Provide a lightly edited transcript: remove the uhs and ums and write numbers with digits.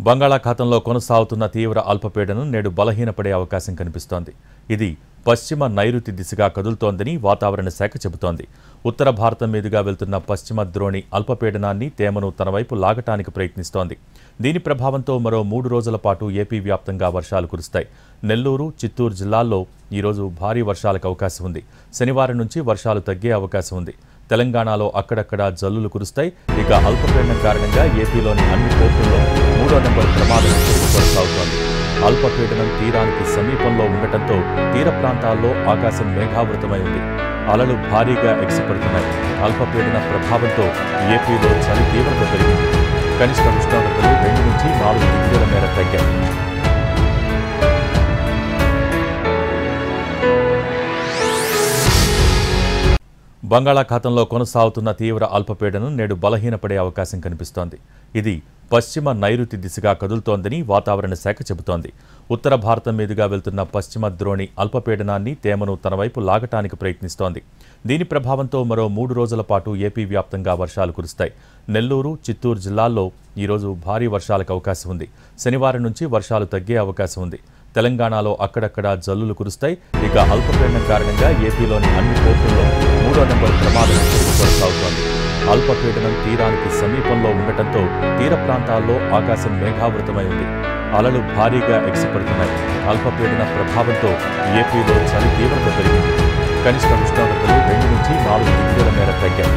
బంగాళాఖాతంలో కొనసాగుతున్న తీవ్ర అల్పపీడనం నేడు బలహీనపడే అవకాశం కనిపిస్తోంది. ఇది పశ్చిమ నైరుతి దిశగా కదులుతోందని వాతావరణ శాఖ చెబుతోంది. ఉత్తర భారతం మీదుగా వెళ్తున్న పశ్చిమ ద్రోణి అల్పపీడనాన్ని తేమను తన వైపు లాగటానికి ప్రయత్నిస్తోంది. దీని ప్రభావంతో మరో 3 రోజుల పాటు ఏపీ వ్యాప్తంగా వర్షాలు కురుస్తాయి. నెల్లూరు, చిత్తూరు జిల్లాల్లో ఈరోజు భారీ వర్షాలకు అవకాశం ఉంది. శనివారం నుంచి వర్షాలు తగ్గే అవకాశం ఉంది. తెలంగాణలో అక్కడక్కడ జల్లులు కురుస్తాయి. ఇక అల్పపీడనం కారణంగా ఏపీలోని అన్ని పోర్టుల్లో 3వ నెంబర్ ప్రమాదం కొనసాగుతోంది. అల్పపీడనం తీరానికి సమీపంలో ఉండటంతో తీర ప్రాంతాల్లో ఆకాశం మేఘావృతమై ఉంది. అలలు భారీగా ఎగిసిపడుతున్నాయి. అల్పపీడన ప్రభావంతో ఏపీలో చలి తీవ్రత పెరిగింది. కనిష్ట ఉష్ణోగ్రతలు 2 నుంచి 4 డిగ్రీల మేర తగ్గాయి. బంగాళాఖాతంలో కొనసాగుతున్న తీవ్ర అల్పపీడనం నేడు బలహీనపడే అవకాశం కనిపిస్తోంది. ఇది పశ్చిమ నైరుతి దిశగా కదులుతోందని వాతావరణ శాఖ చెబుతోంది. ఉత్తర భారతం మీదుగా వెళ్తున్న పశ్చిమ ద్రోణి అల్పపీడనాన్ని తేమను తన వైపు లాగటానికి ప్రయత్నిస్తోంది. దీని ప్రభావంతో మరో 3 రోజుల పాటు ఏపీ వ్యాప్తంగా వర్షాలు కురుస్తాయి. నెల్లూరు, చిత్తూరు జిల్లాల్లో ఈరోజు భారీ వర్షాలకు అవకాశం ఉంది. శనివారం నుంచి వర్షాలు తగ్గే అవకాశం ఉంది. తెలంగాణలో అక్కడక్కడ జల్లులు కురుస్తాయి. ఇక అల్పపీడనం కారణంగా ఏపీలోని అన్ని పోర్టుల్లో 3వ నెంబర్ ప్రమాదం కొనసాగుతోంది. అల్పపీడనం తీరానికి సమీపంలో ఉండటంతో తీర ప్రాంతాల్లో ఆకాశం మేఘావృతమై ఉంది. అలలు భారీగా ఎగిసిపడుతున్నాయి. అల్పపీడన ప్రభావంతో ఏపీలో చలి తీవ్రత పెరిగింది. కనిష్ట ఉష్ణోగ్రతలు 2 నుంచి 4 డిగ్రీల మేర తగ్గాయి.